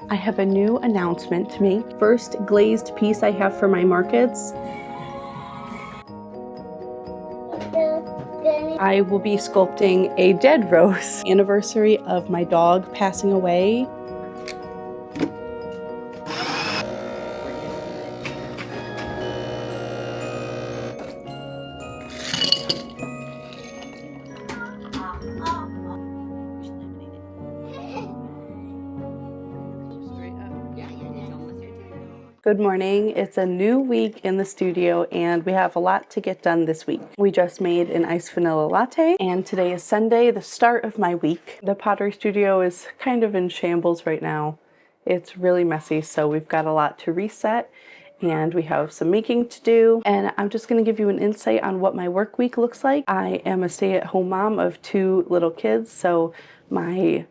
I have a new announcement to make. First glazed piece I have for my markets. I will be sculpting a dead rose. Anniversary of my dog passing away. Good morning. It's a new week in the studio and we have a lot to get done this week. We just made an iced vanilla latte and today is Sunday, the start of my week. The pottery studio is kind of in shambles right now. It's really messy, so we've got a lot to reset and we have some making to do. And I'm just going to give you an insight on what my work week looks like. I am a stay-at-home mom of 2 little kids, so my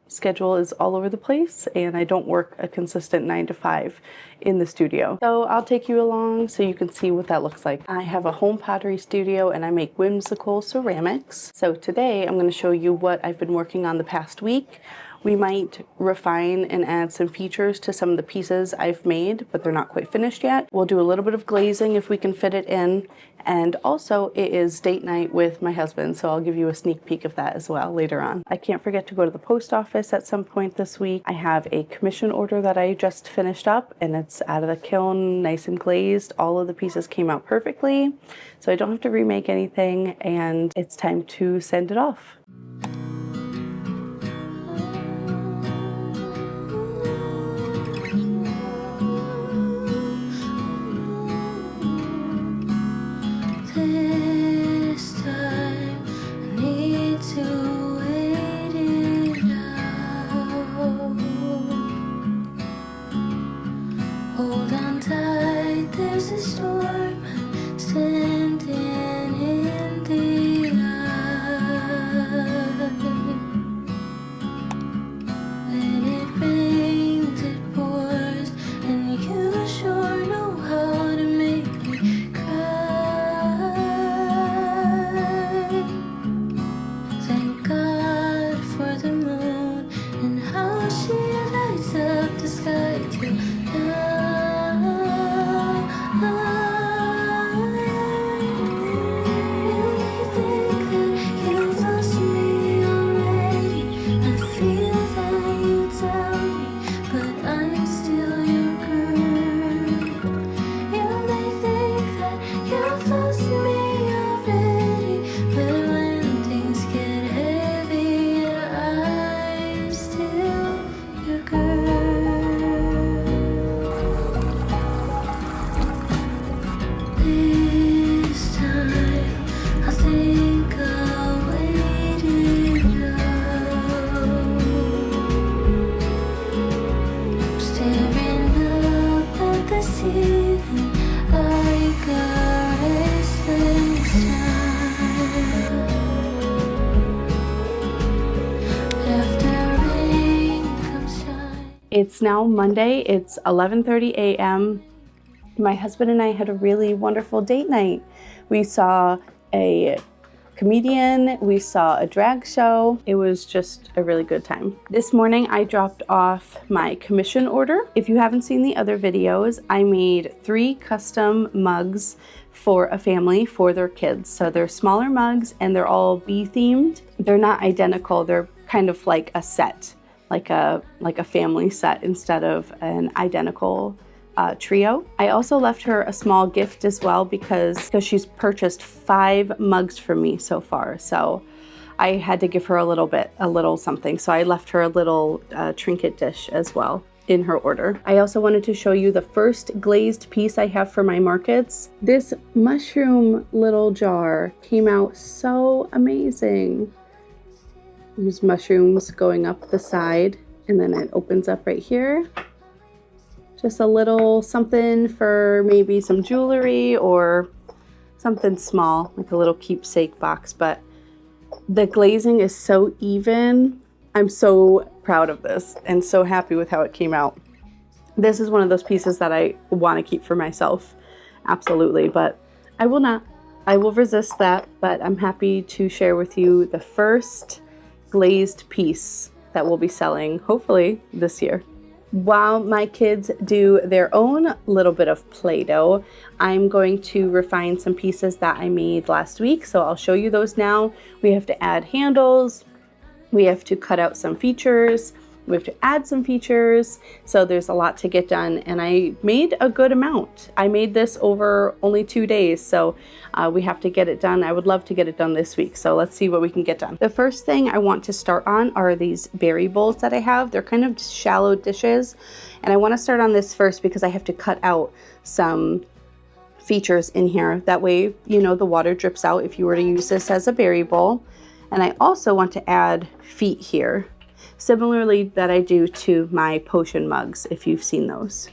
schedule is all over the place and I don't work a consistent 9 to 5 in the studio. So I'll take you along so you can see what that looks like. I have a home pottery studio and I make whimsical ceramics. So today I'm going to show you what I've been working on the past week. We might refine and add some features to some of the pieces I've made, but they're not quite finished yet. We'll do a little bit of glazing if we can fit it in. And also it is date night with my husband, so I'll give you a sneak peek of that as well later on. I can't forget to go to the post office at some point this week. I have a commission order that I just finished up and it's out of the kiln, nice and glazed. All of the pieces came out perfectly, so I don't have to remake anything and it's time to send it off. It's now Monday, it's 11:30 a.m. My husband and I had a really wonderful date night. We saw a comedian, we saw a drag show. It was just a really good time. This morning I dropped off my commission order. If you haven't seen the other videos, I made 3 custom mugs for a family for their kids. So they're smaller mugs and they're all bee themed. They're not identical, they're kind of like a set. Like a family set instead of an identical trio. I also left her a small gift as well because she's purchased 5 mugs from me so far. So I had to give her a little something. So I left her a little trinket dish as well in her order. I also wanted to show you the first glazed piece I have for my markets. This mushroom little jar came out so amazing. There's mushrooms going up the side and then it opens up right here. Just a little something for maybe some jewelry or something small, like a little keepsake box, but the glazing is so even. I'm so proud of this and so happy with how it came out. This is one of those pieces that I want to keep for myself, absolutely, but I will not. I will resist that, but I'm happy to share with you the first glazed piece that we'll be selling hopefully this year. While my kids do their own little bit of Play-Doh, I'm going to refine some pieces that I made last week. So I'll show you those now. We have to add handles. We have to cut out some features. We have to add some features. So there's a lot to get done, and I made a good amount. I made this over only 2 days, so we have to get it done. I would love to get it done this week, so let's see what we can get done. The first thing I want to start on are these berry bowls that I have. They're kind of shallow dishes, and I want to start on this first because I have to cut out some features in here. That way, you know, the water drips out if you were to use this as a berry bowl. And I also want to add feet here, similarly that I do to my potion mugs, if you've seen those.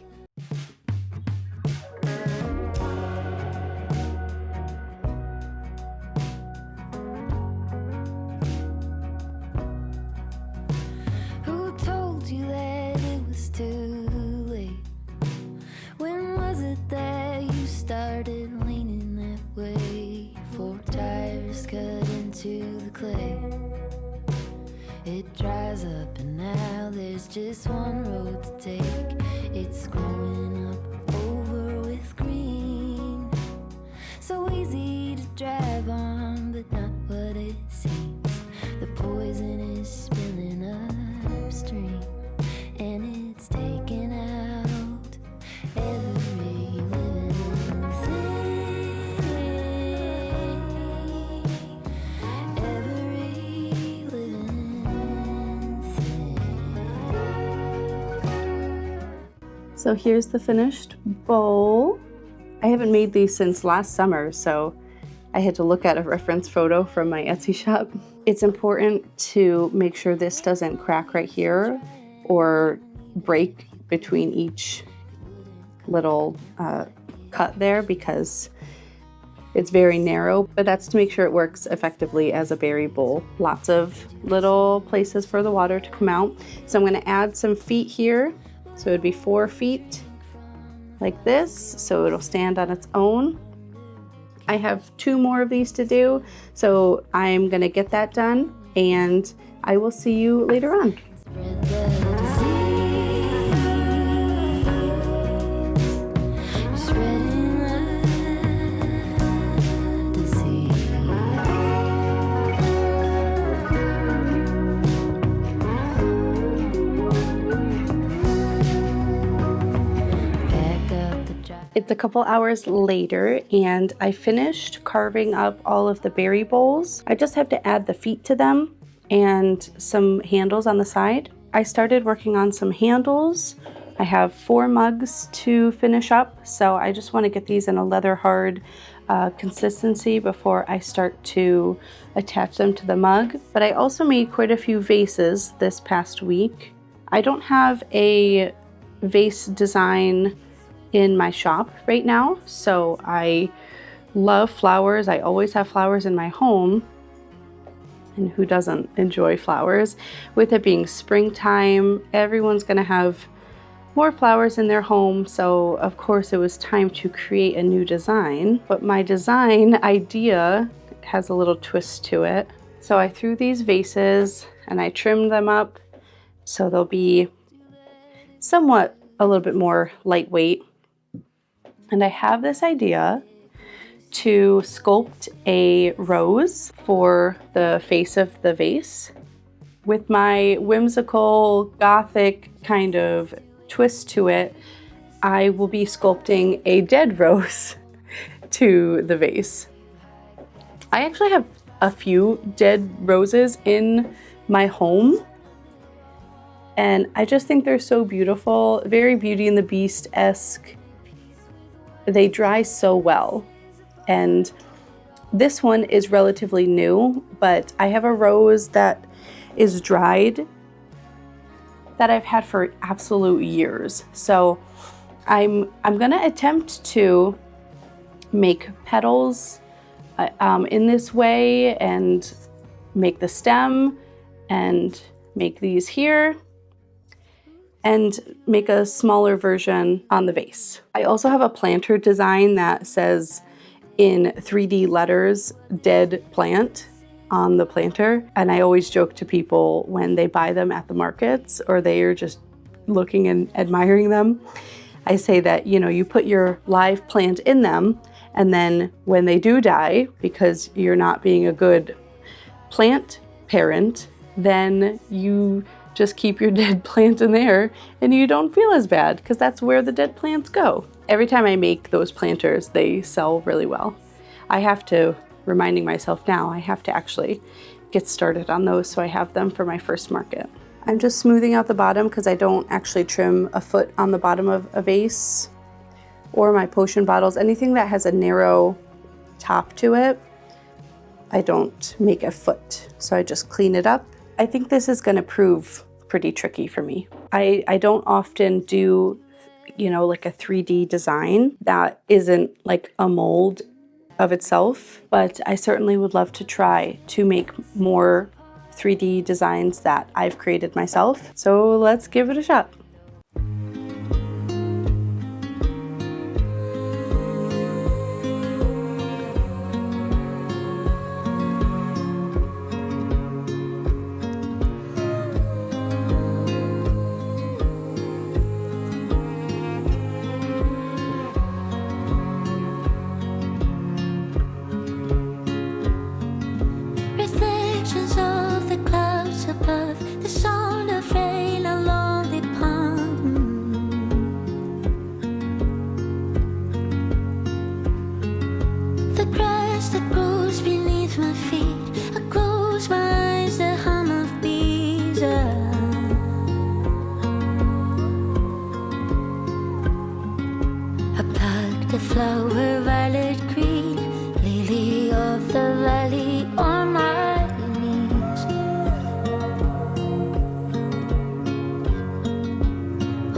Who told you that it was too late? When was it that you started leaning that way? 4 tires cut into the clay. It dries up and now there's just one road to take. It's growing up over with green. So easy to drive on, but not what it seems. The poison is spilling upstream, and it's taking out every living thing. Every living thing. So here's the finished bowl. I haven't made these since last summer, so I had to look at a reference photo from my Etsy shop. It's important to make sure this doesn't crack right here or break between each little cut there, because it's very narrow, but that's to make sure it works effectively as a berry bowl. Lots of little places for the water to come out. So I'm going to add some feet here. So it'd be 4 feet like this, so it'll stand on its own. I have 2 more of these to do, so I'm gonna get that done, and I will see you later on. It's a couple hours later, and I finished carving up all of the berry bowls. I just have to add the feet to them and some handles on the side. I started working on some handles. I have 4 mugs to finish up, so I just want to get these in a leather hard consistency before I start to attach them to the mug. But I also made quite a few vases this past week. I don't have a vase design in my shop right now, so I love flowers. I always have flowers in my home, and who doesn't enjoy flowers? With it being springtime, everyone's gonna have more flowers in their home, so of course it was time to create a new design. But my design idea has a little twist to it. So I threw these vases and I trimmed them up so they'll be somewhat a little bit more lightweight. And I have this idea to sculpt a rose for the face of the vase. With my whimsical gothic kind of twist to it, I will be sculpting a dead rose to the vase. I actually have a few dead roses in my home, and I just think they're so beautiful, very Beauty and the Beast-esque. They dry so well, and this one is relatively new, but I have a rose that is dried that I've had for absolute years. So I'm gonna attempt to make petals in this way, and make the stem, and make these here, and make a smaller version on the vase. I also have a planter design that says in 3D letters, dead plant, on the planter. And I always joke to people when they buy them at the markets, or they are just looking and admiring them. I say that, you put your live plant in them, and then when they do die, because you're not being a good plant parent, then you just keep your dead plant in there and you don't feel as bad, because that's where the dead plants go. Every time I make those planters, they sell really well. I have to, reminding myself now, I have to actually get started on those so I have them for my first market. I'm just smoothing out the bottom because I don't actually trim a foot on the bottom of a vase or my potion bottles. Anything that has a narrow top to it, I don't make a foot. So I just clean it up. I think this is going to prove pretty tricky for me. I don't often do, like a 3D design that isn't like a mold of itself, but I certainly would love to try to make more 3D designs that I've created myself. So let's give it a shot. Reflections of the clouds above, the sound of rain along the pond. The grass that grows beneath my feet, I close my eyes, the hum of bees. I plucked the flower, violet green, lily of the valley on my knees.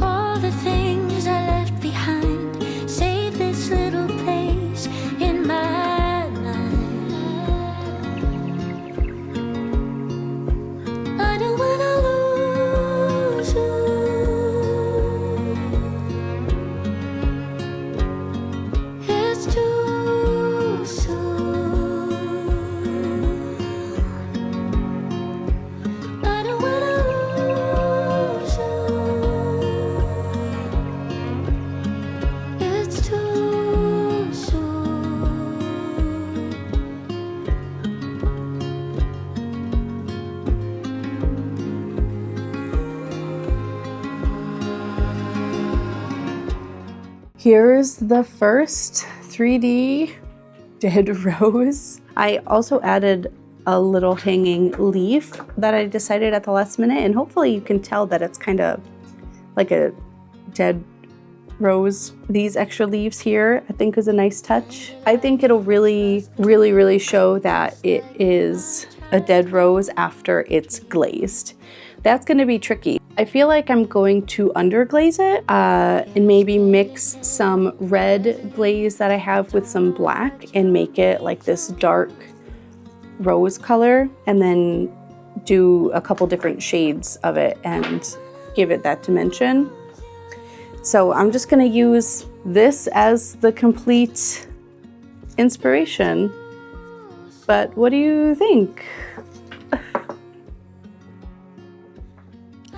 All the things I left behind, save this little place in my mind. I don't wanna lose you. It's too soon. I don't wanna lose you. It's too soon. Here's the first 3D dead rose. I also added a little hanging leaf that I decided at the last minute, and hopefully you can tell that it's kind of like a dead rose. These extra leaves here I think is a nice touch. I think it'll really show that it is a dead rose after it's glazed. That's going to be tricky. I feel like I'm going to underglaze it and maybe mix some red glaze that I have with some black and make it like this dark rose color, and then do a couple different shades of it and give it that dimension. So I'm just going to use this as the complete inspiration. But what do you think?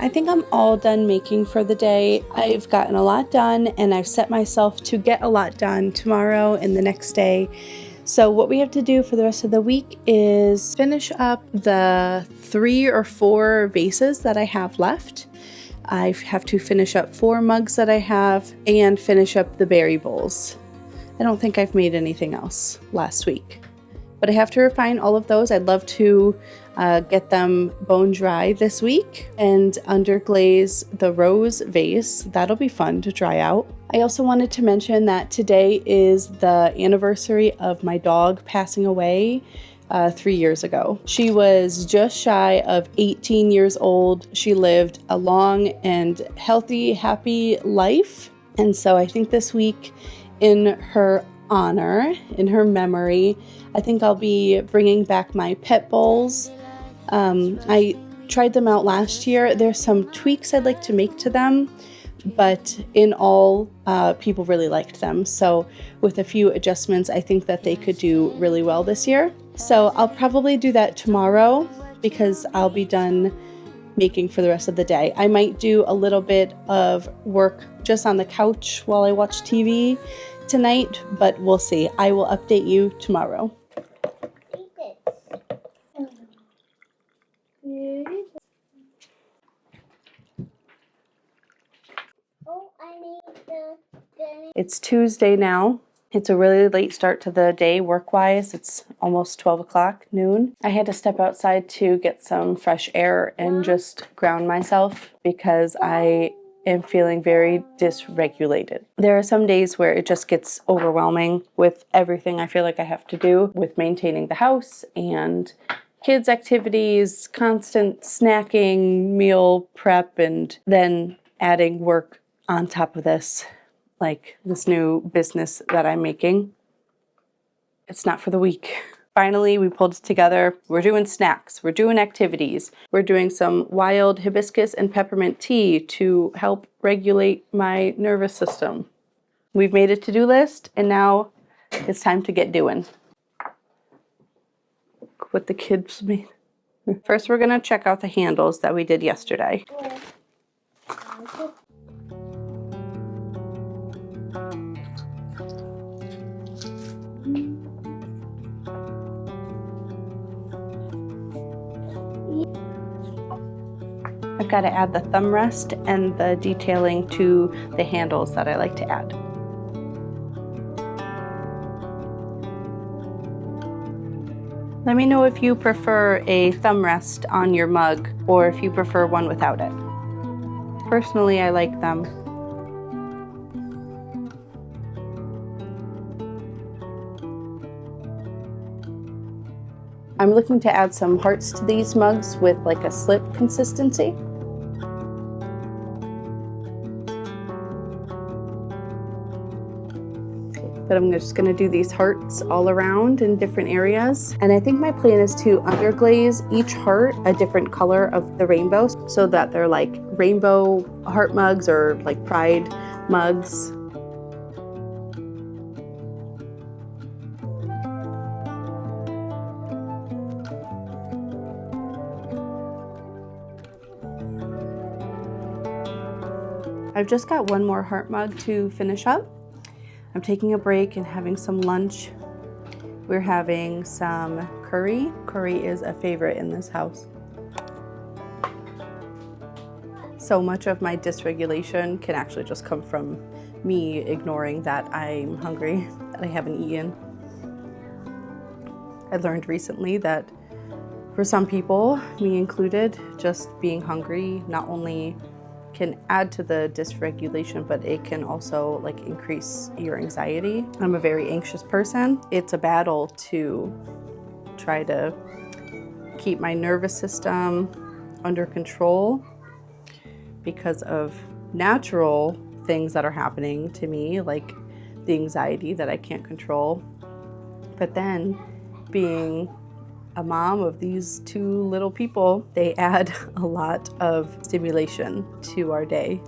I think I'm all done making for the day. I've gotten a lot done, and I've set myself to get a lot done tomorrow and the next day. So what we have to do for the rest of the week is finish up the 3 or 4 vases that I have left. I have to finish up 4 mugs that I have and finish up the berry bowls. I don't think I've made anything else last week, but I have to refine all of those. I'd love to get them bone dry this week and underglaze the rose vase. That'll be fun to try out. I also wanted to mention that today is the anniversary of my dog passing away 3 years ago. She was just shy of 18 years old. She lived a long and healthy, happy life. And so I think this week, in her honor, in her memory, I think I'll be bringing back my pet bowls. I tried them out last year. There's some tweaks I'd like to make to them, but in all, people really liked them. So with a few adjustments, I think that they could do really well this year. So I'll probably do that tomorrow because I'll be done making for the rest of the day. I might do a little bit of work just on the couch while I watch TV tonight, but we'll see. I will update you tomorrow. It's Tuesday now. It's a really late start to the day work-wise. It's almost 12 o'clock, noon. I had to step outside to get some fresh air and just ground myself because I am feeling very dysregulated. There are some days where it just gets overwhelming with everything I feel like I have to do with maintaining the house and kids' activities, constant snacking, meal prep, and then adding work on top of this, like this new business that I'm making. It's not for the weak. Finally, we pulled it together. We're doing snacks. We're doing activities. We're doing some wild hibiscus and peppermint tea to help regulate my nervous system. We've made a to-do list, and now it's time to get doing. Look what the kids made. First, we're gonna check out the handles that we did yesterday. I've got to add the thumb rest and the detailing to the handles that I like to add. Let me know if you prefer a thumb rest on your mug or if you prefer one without it. Personally, I like them. I'm looking to add some hearts to these mugs with like a slip consistency. But I'm just gonna do these hearts all around in different areas. And I think my plan is to underglaze each heart a different color of the rainbow so that they're like rainbow heart mugs or like pride mugs. I've just got one more heart mug to finish up. I'm taking a break and having some lunch. We're having some curry. Curry is a favorite in this house. So much of my dysregulation can actually just come from me ignoring that I'm hungry, that I haven't eaten. I learned recently that for some people, me included, just being hungry not only can add to the dysregulation, but it can also like increase your anxiety. I'm a very anxious person. It's a battle to try to keep my nervous system under control because of natural things that are happening to me, like the anxiety that I can't control. But then being a mom of these two little people, they add a lot of stimulation to our day.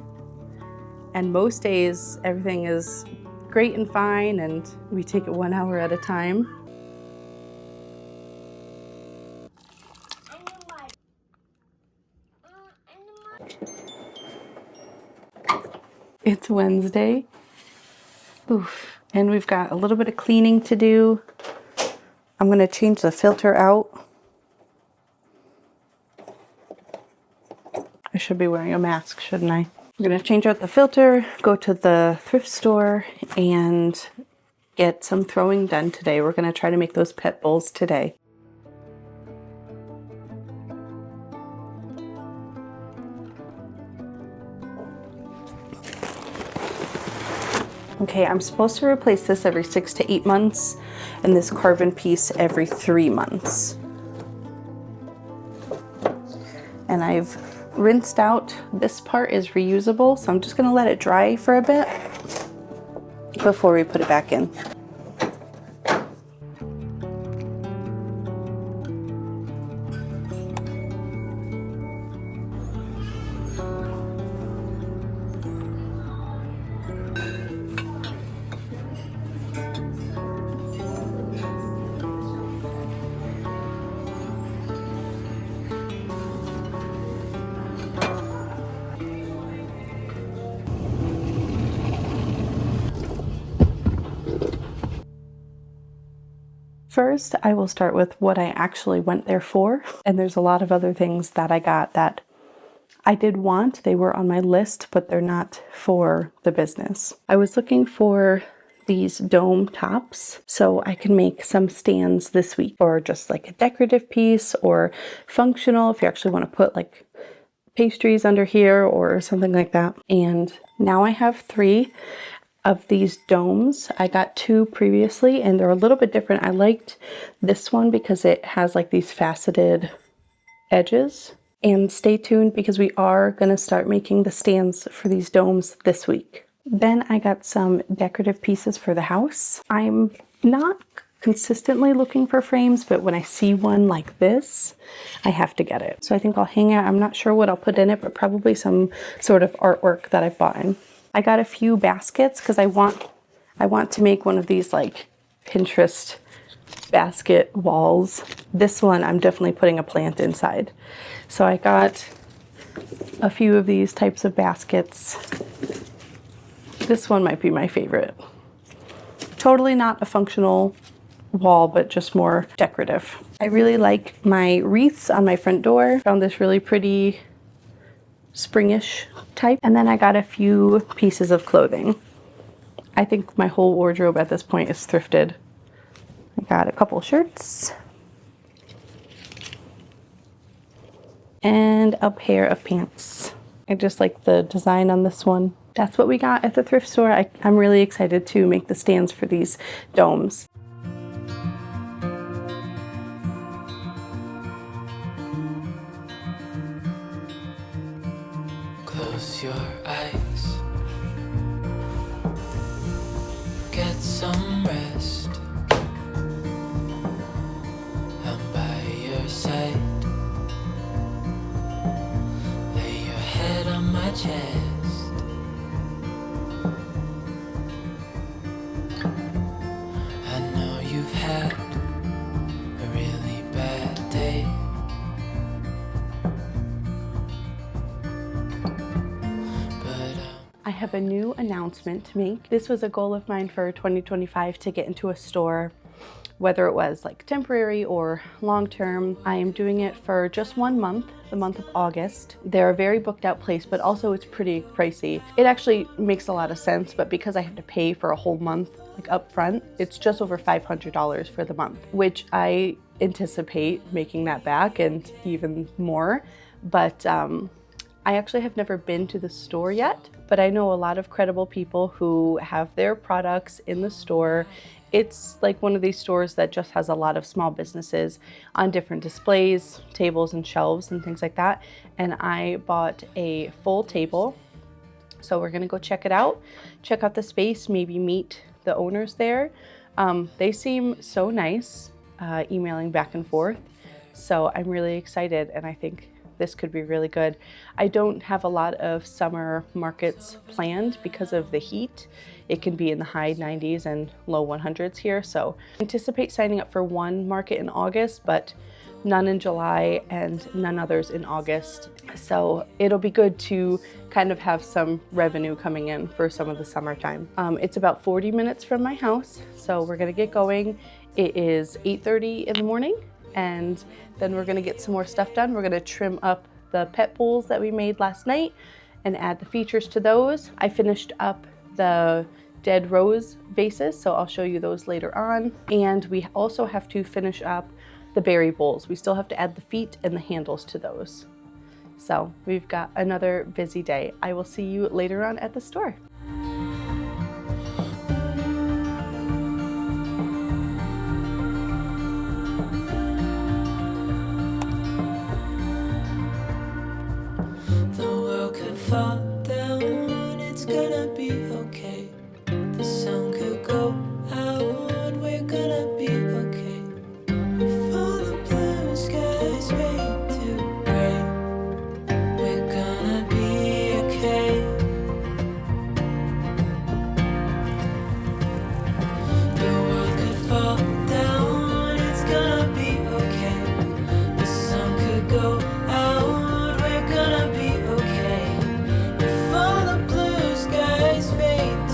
And most days, everything is great and fine, and we take it 1 hour at a time. It's Wednesday. Oof. And we've got a little bit of cleaning to do. I'm going to change the filter out. I should be wearing a mask, shouldn't I? I'm going to change out the filter, go to the thrift store, and get some throwing done today. We're going to try to make those pet bowls today. Okay, I'm supposed to replace this every 6 to 8 months and this carbon piece every 3 months. And I've rinsed out, this part is reusable, so I'm just gonna let it dry for a bit before we put it back in. First, I will start with what I actually went there for. And there's a lot of other things that I got that I did want. They were on my list, but they're not for the business. I was looking for these dome tops so I can make some stands this week, or just like a decorative piece or functional if you actually want to put like pastries under here or something like that. And now I have 3 of these domes. I got 2 previously and they're a little bit different. I liked this one because it has like these faceted edges. And stay tuned because we are going to start making the stands for these domes this week. Then I got some decorative pieces for the house. I'm not consistently looking for frames, but when I see one like this, I have to get it. So I think I'll hang it. I'm not sure what I'll put in it, but probably some sort of artwork that I've bought in. I got a few baskets because I want to make one of these like Pinterest basket walls. This one I'm definitely putting a plant inside. So I got a few of these types of baskets. This one might be my favorite. Totally not a functional wall, but just more decorative. I really like my wreaths on my front door. Found this really pretty springish type. And then I got a few pieces of clothing. I think my whole wardrobe at this point is thrifted. I got a couple shirts and a pair of pants. I just like the design on this one. That's what we got at the thrift store. I'm really excited to make the stands for these domes. Close your eyes, get some rest. I'm by your side. Lay your head on my chest. I know you've had a really bad day. I have a new announcement to make. This was a goal of mine for 2025 to get into a store, whether it was like temporary or long-term. I am doing it for just 1 month, the month of August. They're a very booked out place, but also it's pretty pricey. It actually makes a lot of sense, but because I have to pay for a whole month like up front, it's just over $500 for the month, which I anticipate making that back and even more. But I actually have never been to the store yet, but I know a lot of credible people who have their products in the store. It's like one of these stores that just has a lot of small businesses on different displays, tables and shelves and things like that. And I bought a full table. So we're gonna go check it out, check out the space, maybe meet the owners there. They seem so nice, emailing back and forth. So I'm really excited, and I think this could be really good. I don't have a lot of summer markets planned because of the heat. It can be in the high 90s and low 100s here. So I anticipate signing up for one market in August, but none in July and none others in August. So it'll be good to kind of have some revenue coming in for some of the summertime. It's about 40 minutes from my house. So we're gonna get going. It is 8:30 in the morning. And then we're gonna get some more stuff done. We're gonna trim up the pet bowls that we made last night and add the features to those. I finished up the dead rose vases, so I'll show you those later on. And we also have to finish up the berry bowls. We still have to add the feet and the handles to those. So we've got another busy day. I will see you later on at the store. Fall down, it's gonna be okay. The sun could go out, we're gonna be okay. If all the blue skies fade to gray, we're gonna be okay. The world could fall down, it's gonna be okay. The sun could go out, we're gonna be okay. If all the blue skies fade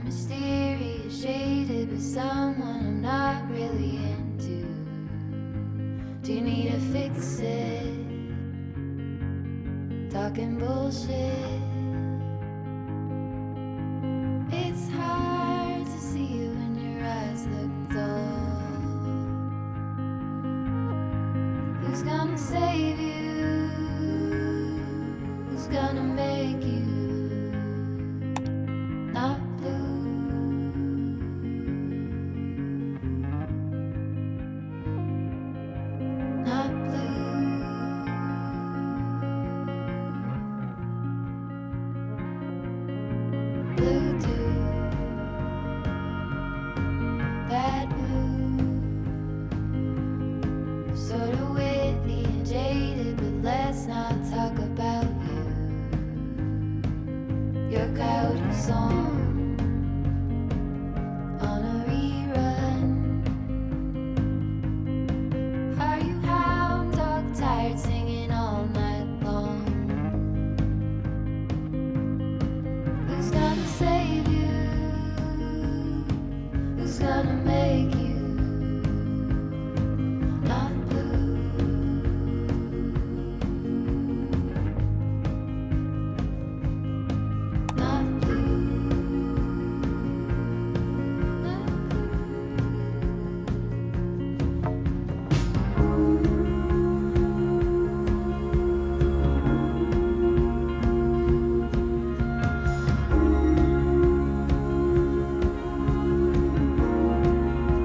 mysterious, shaded with someone I'm not really into. Do you need to fix it? Talking bullshit. It's hard to see you when your eyes look dull. Who's gonna save you? Who's gonna make you not blue? Not blue. Blue too. That blue. Sort of witty and jaded, but let's not talk about you. Your coyote song on a rerun. Are you hound dog tired singing all night long? Who's gonna save you? Who's gonna make you not blue? Not blue. Not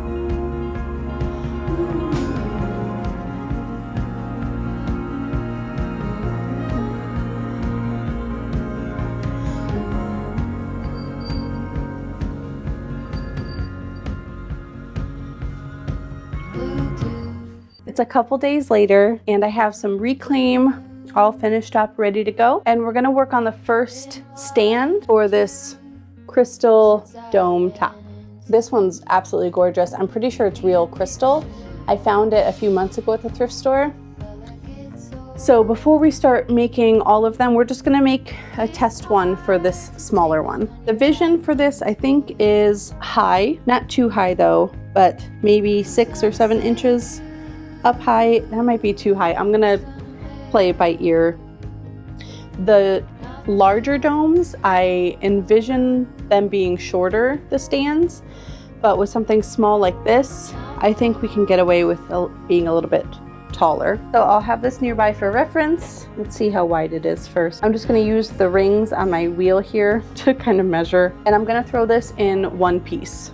blue too. It's a couple days later and I have some reclaim all finished up, ready to go. And we're gonna work on the first stand for this crystal dome top. This one's absolutely gorgeous. I'm pretty sure it's real crystal. I found it a few months ago at the thrift store. So before we start making all of them, we're just gonna make a test one for this smaller one. The vision for this, I think, is high, not too high though, but maybe 6 or 7 inches up high. That might be too high. I'm gonna play it by ear. The larger domes, I envision them being shorter, the stands, but with something small like this, I think we can get away with being a little bit taller. So I'll have this nearby for reference. Let's see how wide it is first. I'm just gonna use the rings on my wheel here to kind of measure, and I'm gonna throw this in one piece.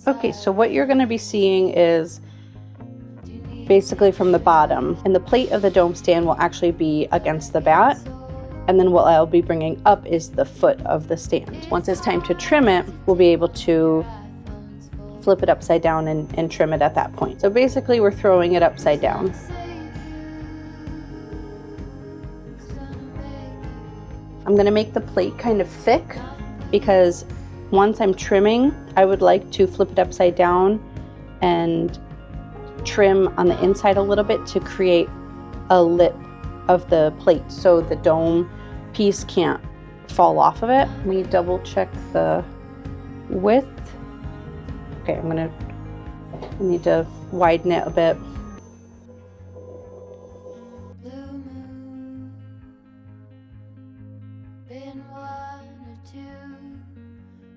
Okay, so what you're gonna be seeing is basically from the bottom, and the plate of the dome stand will actually be against the bat. And then what I'll be bringing up is the foot of the stand. Once it's time to trim it, we'll be able to flip it upside down and trim it at that point. So basically we're throwing it upside down. I'm gonna make the plate kind of thick because once I'm trimming, I would like to flip it upside down and trim on the inside a little bit to create a lip of the plate so the dome piece can't fall off of it. Let me double check the width. Okay, I need to widen it a bit. Been 1 or 2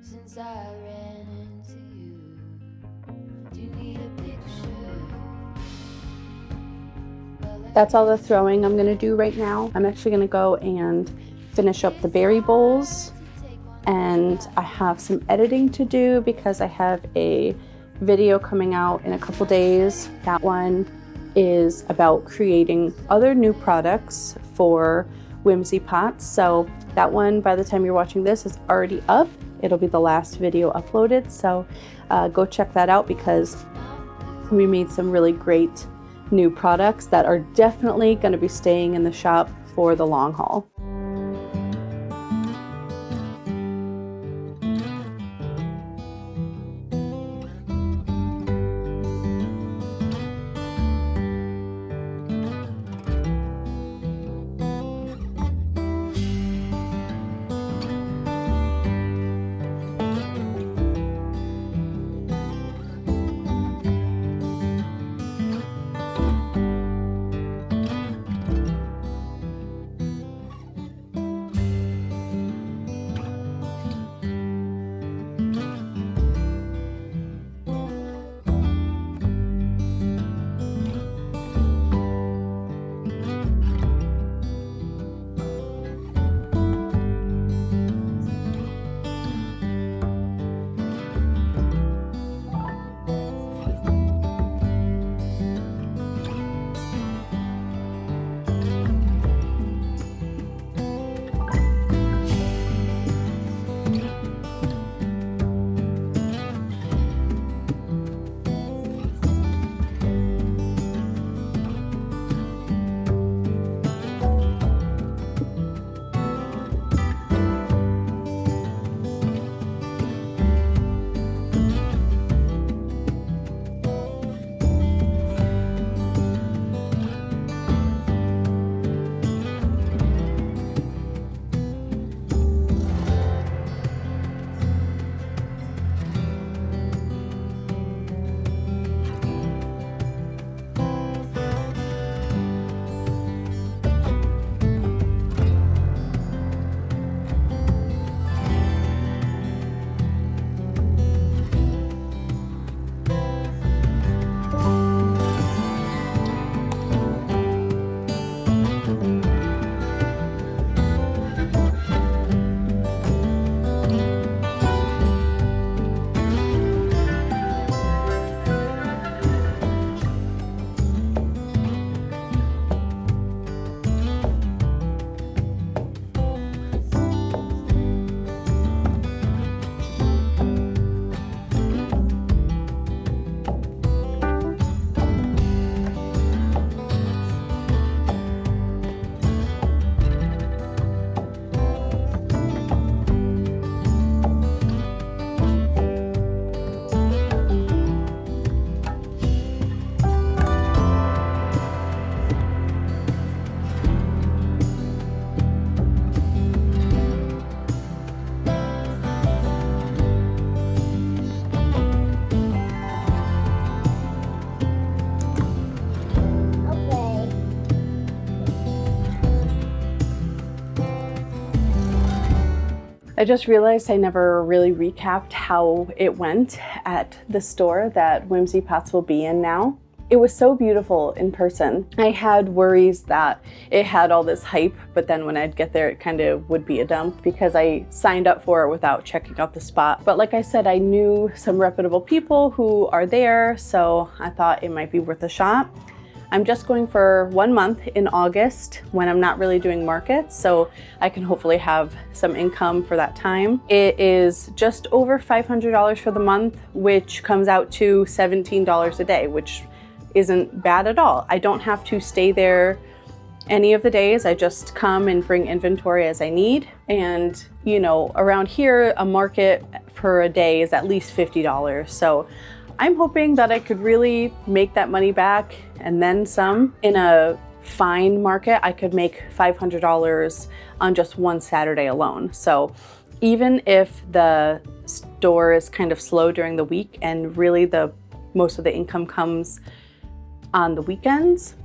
since I ran into you. Do you need a picture? That's all the throwing I'm gonna do right now. I'm actually gonna go and finish up the berry bowls, and I have some editing to do because I have a video coming out in a couple days. That one is about creating other new products for Whimsy pots. So that one, by the time you're watching this, is already up. It'll be the last video uploaded. So go check that out because we made some really great new products that are definitely going to be staying in the shop for the long haul. I just realized I never really recapped how it went at the store that Whimsy Pots will be in now. It was so beautiful in person. I had worries that it had all this hype, but then when I'd get there, it kind of would be a dump because I signed up for it without checking out the spot. But like I said, I knew some reputable people who are there, so I thought it might be worth a shot. I'm just going for 1 month in August when I'm not really doing markets, so I can hopefully have some income for that time. It is just over $500 for the month, which comes out to $17 a day, which isn't bad at all. I don't have to stay there any of the days. I just come and bring inventory as I need. And you know, around here, a market for a day is at least $50. So I'm hoping that I could really make that money back and then some. In a fine market, I could make $500 on just one Saturday alone. So even if the store is kind of slow during the week and really most of the income comes on the weekends,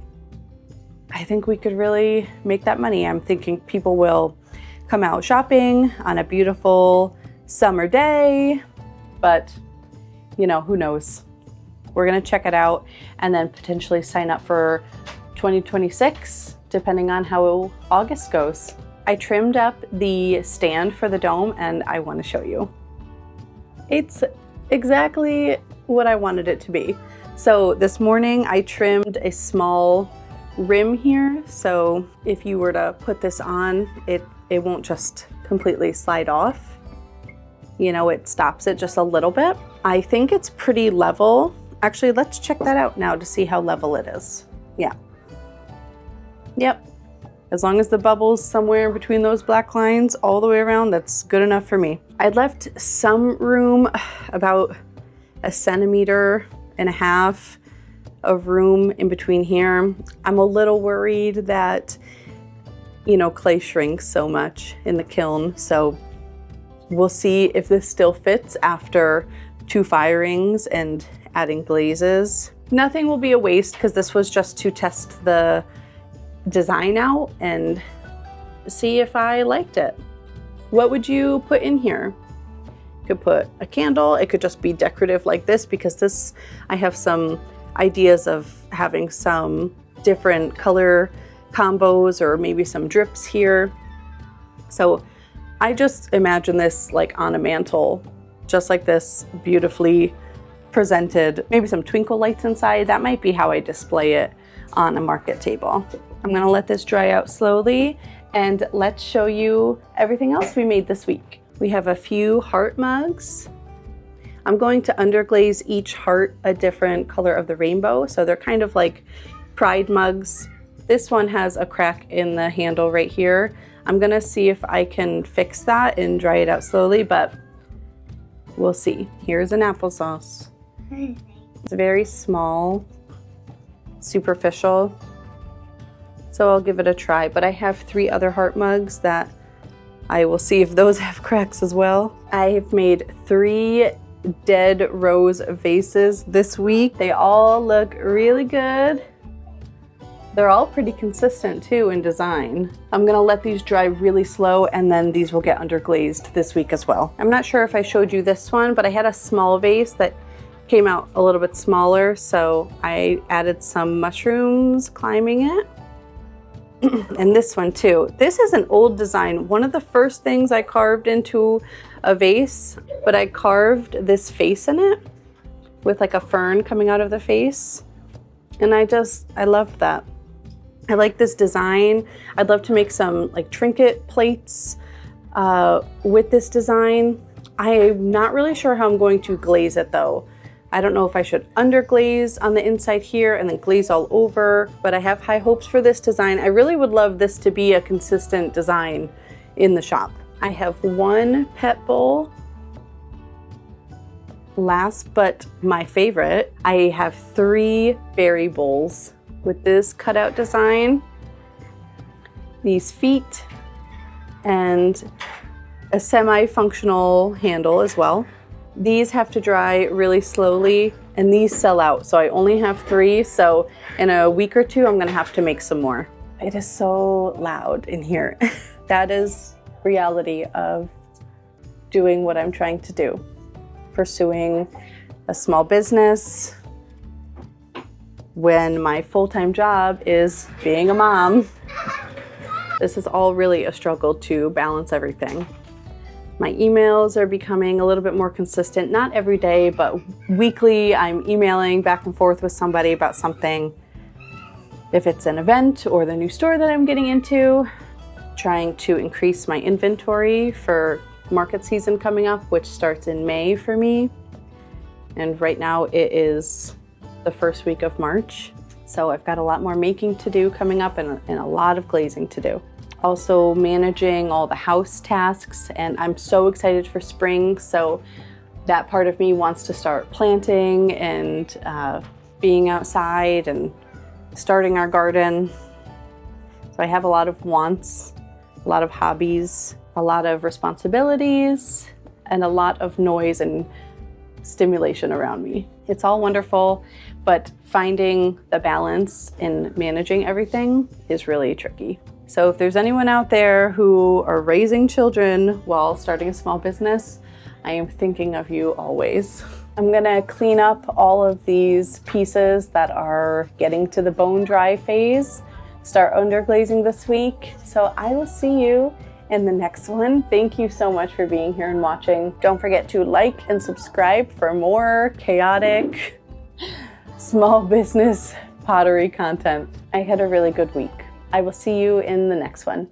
I think we could really make that money. I'm thinking people will come out shopping on a beautiful summer day, but you know, who knows? We're gonna check it out and then potentially sign up for 2026, depending on how August goes. I trimmed up the stand for the dome and I wanna show you. It's exactly what I wanted it to be. So this morning I trimmed a small rim here. So if you were to put this on, it won't just completely slide off. You know, it stops it just a little bit. I think it's pretty level. Actually, let's check that out now to see how level it is. Yeah. Yep. As long as the bubble's somewhere between those black lines all the way around, that's good enough for me. I left some room, about 1.5 centimeters of room in between here. I'm a little worried that, you know, clay shrinks so much in the kiln. So we'll see if this still fits after 2 firings and adding glazes. Nothing will be a waste because this was just to test the design out and see if I liked it. What would you put in here? Could put a candle. It could just be decorative like this, because this, I have some ideas of having some different color combos or maybe some drips here. So I just imagine this like on a mantle, just like this, beautifully presented, maybe some twinkle lights inside. That might be how I display it on a market table. I'm gonna let this dry out slowly and let's show you everything else we made this week. We have a few heart mugs. I'm going to underglaze each heart a different color of the rainbow. So they're kind of like pride mugs. This one has a crack in the handle right here. I'm gonna see if I can fix that and dry it out slowly, but we'll see. Here's an applesauce. It's very small, superficial. So I'll give it a try, but I have 3 other heart mugs that I will see if those have cracks as well. I have made 3 dead rose vases this week. They all look really good. They're all pretty consistent too in design. I'm gonna let these dry really slow and then these will get underglazed this week as well. I'm not sure if I showed you this one, but I had a small vase that came out a little bit smaller, so I added some mushrooms climbing it. And this one too. This is an old design. One of the first things I carved into a vase, but I carved this face in it with like a fern coming out of the face. And I loved that. I like this design. I'd love to make some like trinket plates with this design. I'm not really sure how I'm going to glaze it though. I don't know if I should underglaze on the inside here and then glaze all over, but I have high hopes for this design. I really would love this to be a consistent design in the shop. I have 1 pet bowl. Last but my favorite, I have 3 berry bowls with this cutout design, these feet, and a semi-functional handle as well. These have to dry really slowly and these sell out. So I only have 3. So in a week or 2, I'm gonna have to make some more. It is so loud in here. That is reality of doing what I'm trying to do, pursuing a small business when my full-time job is being a mom. This is all really a struggle to balance everything. My emails are becoming a little bit more consistent, not every day, but weekly I'm emailing back and forth with somebody about something. If it's an event or the new store that I'm getting into, trying to increase my inventory for market season coming up, which starts in May for me. And right now it is the first week of March. So I've got a lot more making to do coming up and a lot of glazing to do. Also managing all the house tasks, and I'm so excited for spring. So that part of me wants to start planting and being outside and starting our garden. So I have a lot of wants, a lot of hobbies, a lot of responsibilities, and a lot of noise and stimulation around me. It's all wonderful, but finding the balance in managing everything is really tricky. So if there's anyone out there who are raising children while starting a small business, I am thinking of you always. I'm gonna clean up all of these pieces that are getting to the bone dry phase, start underglazing this week. So I will see you in the next one. Thank you so much for being here and watching. Don't forget to like and subscribe for more chaotic small business pottery content. I had a really good week. I will see you in the next one.